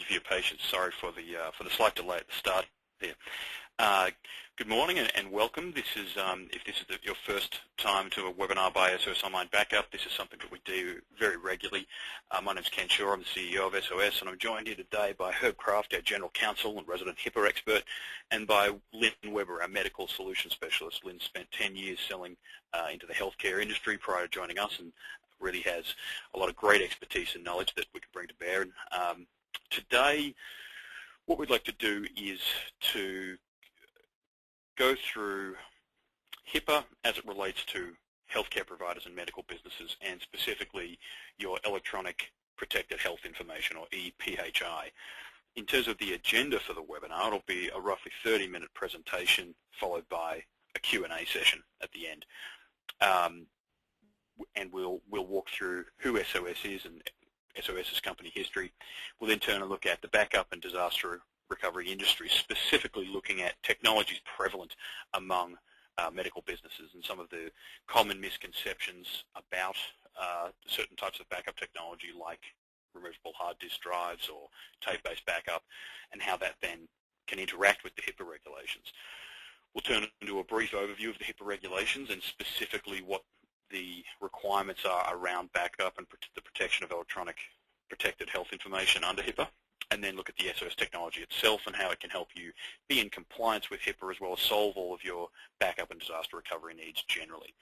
for your patience. Sorry for the slight delay at the start there. Good morning and welcome. This is if this is your first time to a webinar by SOS Online Backup, this is something that we do very regularly. My name is Ken Shaw. I'm the CEO of SOS, and I'm joined here today by Herb Kraft, our General Counsel and resident HIPAA expert, and by Lynn Weber, our Medical Solutions Specialist. Lynn spent 10 years selling into the healthcare industry prior to joining us, and really has a lot of great expertise and knowledge that we can bring to bear. And today, what we'd like to do is to go through HIPAA as it relates to healthcare providers and medical businesses, and specifically your electronic protected health information, or EPHI. In terms of the agenda for the webinar, it'll be a roughly 30-minute presentation followed by a Q&A session at the end. And we'll walk through who SOS is and SOS's company history. We'll then turn a look at the backup and disaster recovery industry, specifically looking at technologies prevalent among medical businesses and some of the common misconceptions about certain types of backup technology, like removable hard disk drives or tape-based backup, and how that then can interact with the HIPAA regulations. We'll turn into a brief overview of the HIPAA regulations and specifically what the requirements are around backup and the protection of electronic protected health information under HIPAA, and then look at the SOS technology itself and how it can help you be in compliance with HIPAA as well as solve all of your backup and disaster recovery needs generally.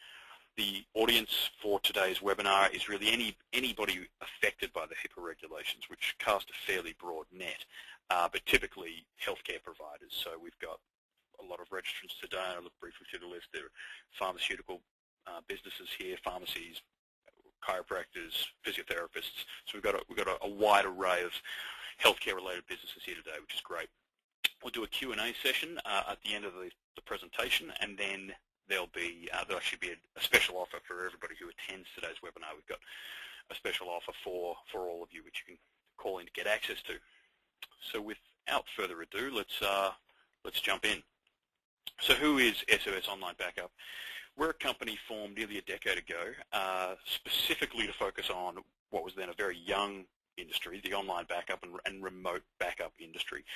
The audience for today's webinar is really anybody affected by the HIPAA regulations, which cast a fairly broad net, but typically healthcare providers. So we've got a lot of registrants today. I'll look briefly through the list. There are pharmaceutical businesses here, pharmacies, chiropractors, physiotherapists. So we've got a wide array of healthcare-related businesses here today, which is great. We'll do a Q&A session at the end of the presentation, and then there'll actually be a special offer for everybody who attends today's webinar. We've got a special offer for all of you, which you can call in to get access to. So without further ado, let's jump in. So who is SOS Online Backup? We're a company formed nearly a decade ago, specifically to focus on what was then a very young industry, the online backup and remote backup industry.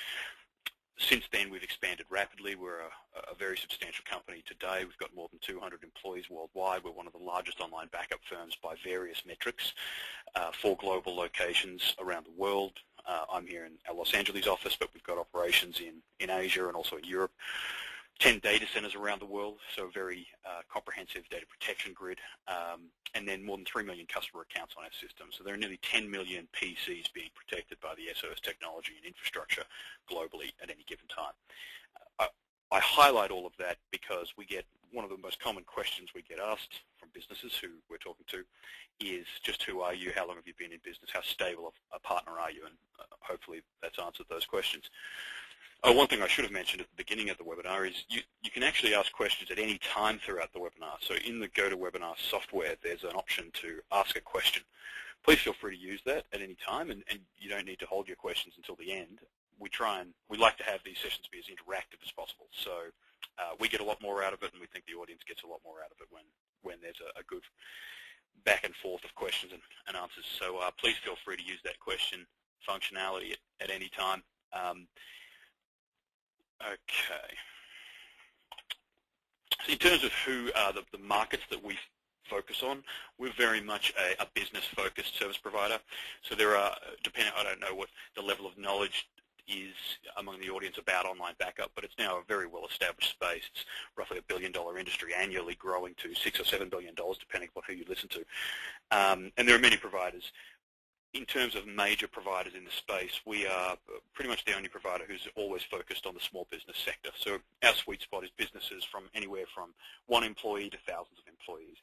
Since then, we've expanded rapidly. We're a very substantial company today. We've got more than 200 employees worldwide. We're one of the largest online backup firms by various metrics, 4 global locations around the world. I'm here in our Los Angeles office, but we've got operations in Asia and also in Europe. 10 data centers around the world, so a very comprehensive data protection grid, and then more than 3 million customer accounts on our system. So there are nearly 10 million PCs being protected by the SOS technology and infrastructure globally at any given time. I highlight all of that because we get one of the most common questions we get asked from businesses who we're talking to is just who are you, how long have you been in business, how stable a partner are you, and hopefully that's answered those questions. One thing I should have mentioned at the beginning of the webinar is you can actually ask questions at any time throughout the webinar. So in the GoToWebinar software, there's an option to ask a question. Please feel free to use that at any time, and you don't need to hold your questions until the end. We like to have these sessions be as interactive as possible. So we get a lot more out of it, and we think the audience gets a lot more out of it when there's a good back and forth of questions and answers. So please feel free to use that question functionality at any time. Okay. So in terms of who are the markets that we focus on, we're very much a business-focused service provider. So there are, depending, I don't know what the level of knowledge is among the audience about online backup, but it's now a very well-established space. It's roughly $1 billion industry annually, growing to $6 or $7 billion, depending on who you listen to. And there are many providers. In terms of major providers in the space, we are pretty much the only provider who's always focused on the small business sector. So our sweet spot is businesses from anywhere from 1 employee to thousands of employees.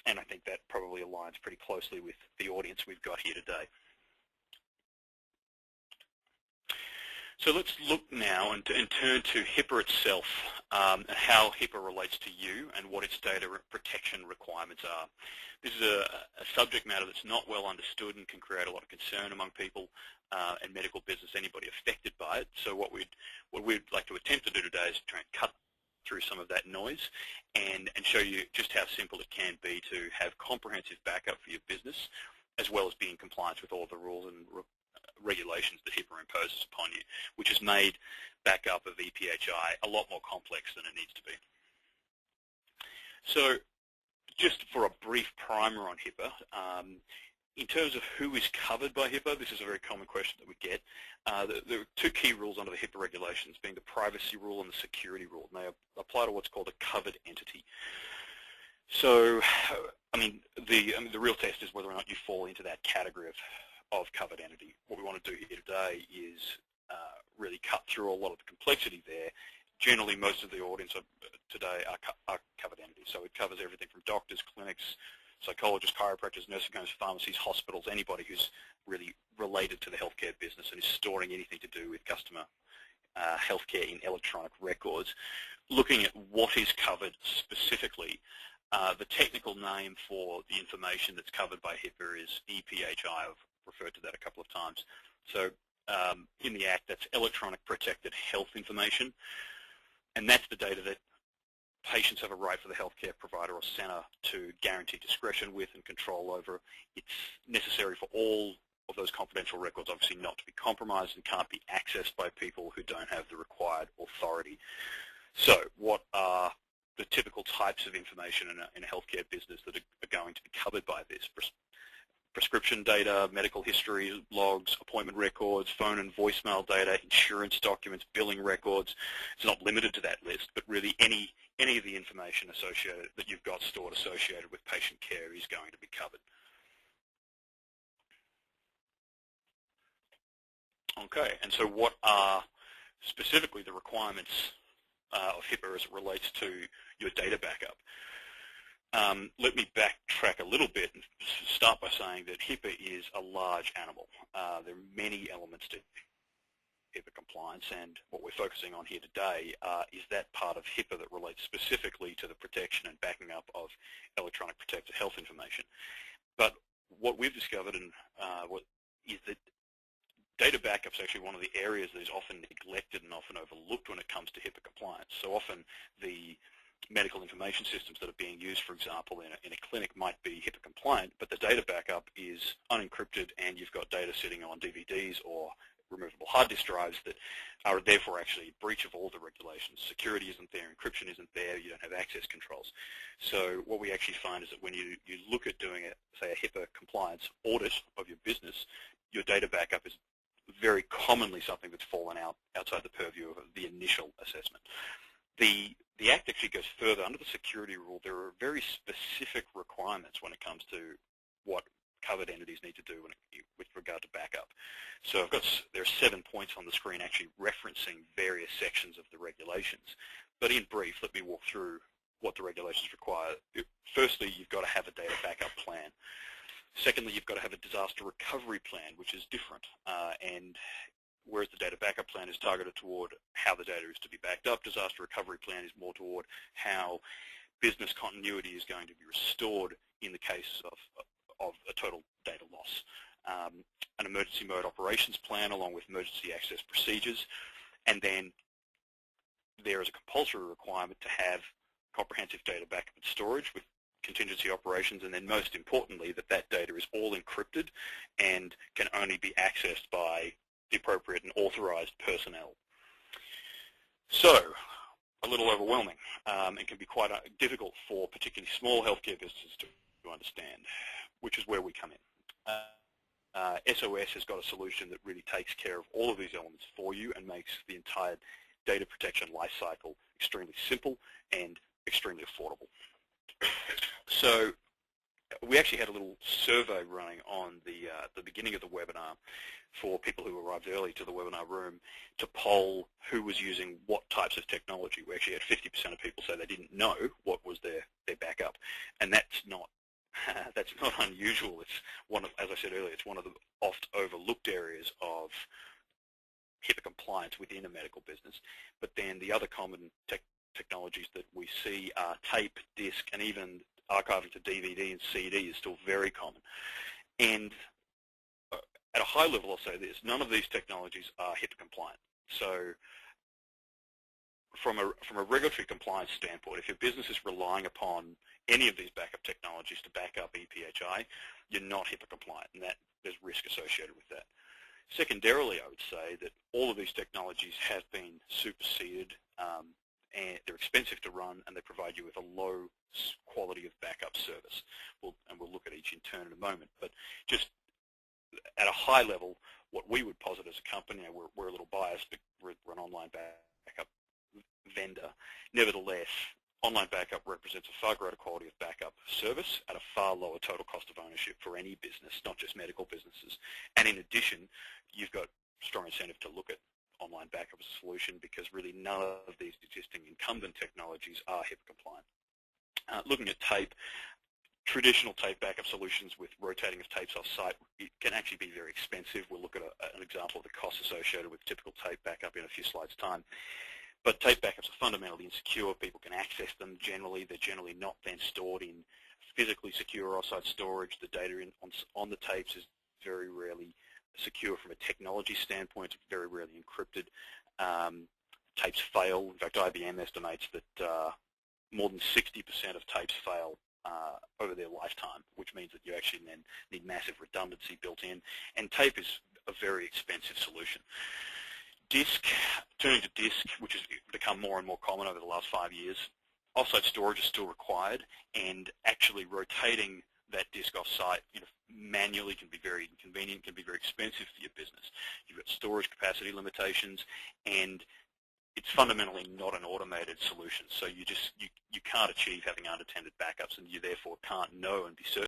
And I think that probably aligns pretty closely with the audience we've got here today. So let's look now and turn to HIPAA itself, and how HIPAA relates to you and what its data protection requirements are. This is a subject matter that's not well understood and can create a lot of concern among people and medical business, anybody affected by it. So what we'd like to attempt to do today is try and cut through some of that noise and show you just how simple it can be to have comprehensive backup for your business, as well as be in compliance with all the rules and regulations that HIPAA imposes upon you, which has made backup of EPHI a lot more complex than it needs to be. So just for a brief primer on HIPAA, in terms of who is covered by HIPAA, this is a very common question that we get. There are two key rules under the HIPAA regulations, being the privacy rule and the security rule, and they apply to what's called a covered entity. So, the real test is whether or not you fall into that category of covered entity. What we want to do here today is really cut through a lot of the complexity there. Generally, most of the audience today are covered entities. So it covers everything from doctors, clinics, psychologists, chiropractors, nursing homes, pharmacies, hospitals, anybody who's really related to the healthcare business and is storing anything to do with customer healthcare in electronic records. Looking at what is covered specifically, the technical name for the information that's covered by HIPAA is EPHI. I've referred to that a couple of times. So in the Act, that's electronic protected health information, and that's the data that patients have a right for the healthcare provider or center to guarantee discretion with and control over. It's necessary for all of those confidential records, obviously, not to be compromised and can't be accessed by people who don't have the required authority. So what are the typical types of information in a healthcare business that are going to be covered by this? Prescription data, medical history, logs, appointment records, phone and voicemail data, insurance documents, billing records. It's not limited to that list, but really any of the information associated that you've got stored associated with patient care is going to be covered. Okay, and so what are specifically the requirements of HIPAA as it relates to your data backup? Let me backtrack a little bit and start by saying that HIPAA is a large animal. There are many elements to HIPAA compliance, and what we're focusing on here today is that part of HIPAA that relates specifically to the protection and backing up of electronic protected health information. But what we've discovered is that data backup is actually one of the areas that is often neglected and often overlooked when it comes to HIPAA compliance. So often the medical information systems that are being used, for example, in a clinic might be HIPAA compliant, but the data backup is unencrypted and you've got data sitting on DVDs or removable hard disk drives that are therefore actually a breach of all the regulations. Security isn't there, encryption isn't there, you don't have access controls. So what we actually find is that when you look at doing, say, a HIPAA compliance audit of your business, your data backup is very commonly something that's fallen outside the purview of the initial assessment. The Act actually goes further. Under the security rule, there are very specific requirements when it comes to what covered entities need to do with regard to backup. So there are 7 points on the screen actually referencing various sections of the regulations. But in brief, let me walk through what the regulations require. Firstly, you've got to have a data backup plan. Secondly, you've got to have a disaster recovery plan, which is different. And whereas the data backup plan is targeted toward how the data is to be backed up, disaster recovery plan is more toward how business continuity is going to be restored in the case of a total data loss. An emergency mode operations plan along with emergency access procedures, and then there is a compulsory requirement to have comprehensive data backup and storage with contingency operations, and then most importantly that data is all encrypted and can only be accessed by the appropriate and authorized personnel. So, a little overwhelming and can be quite difficult for particularly small healthcare businesses to understand, which is where we come in. SOS has got a solution that really takes care of all of these elements for you and makes the entire data protection lifecycle extremely simple and extremely affordable. So we actually had a little survey running on the beginning of the webinar for people who arrived early to the webinar room to poll who was using what types of technology. We actually had 50% of people say they didn't know what was their backup, and that's not unusual. It's one of, as I said earlier, it's one of the oft overlooked areas of HIPAA compliance within a medical business. But then the other common technologies that we see are tape, disc, and even archiving to DVD and CD is still very common. And at a high level, I'll say this, none of these technologies are HIPAA compliant. So from a regulatory compliance standpoint, if your business is relying upon any of these backup technologies to back up EPHI, you're not HIPAA compliant, and that there's risk associated with that. Secondarily, I would say that all of these technologies have been superseded, and they're expensive to run, and they provide you with a low quality of backup service. And we'll look at each in turn in a moment. But just at a high level, what we would posit as a company, and we're a little biased, but we're an online backup vendor. Nevertheless, online backup represents a far greater quality of backup service at a far lower total cost of ownership for any business, not just medical businesses. And in addition, you've got strong incentive to look at online backup as a solution, because really none of these existing incumbent technologies are HIPAA compliant. Looking at tape, traditional tape backup solutions with rotating of tapes off-site, it can actually be very expensive. We'll look at an example of the costs associated with typical tape backup in a few slides' time. But tape backups are fundamentally insecure. People can access them generally. They're generally not then stored in physically secure off-site storage. The data on the tapes is very rarely secure from a technology standpoint. It's very rarely encrypted. Tapes fail. In fact, IBM estimates that more than 60% of tapes fail over their lifetime, which means that you actually then need massive redundancy built in. And tape is a very expensive solution. Disk, turning to disk, which has become more and more common over the last 5 years, off-site storage is still required, and actually rotating that disk off-site manually can be very inconvenient, can be very expensive for your business. You've got storage capacity limitations, and it's fundamentally not an automated solution. So you can't achieve having unattended backups, and you therefore can't know and be certain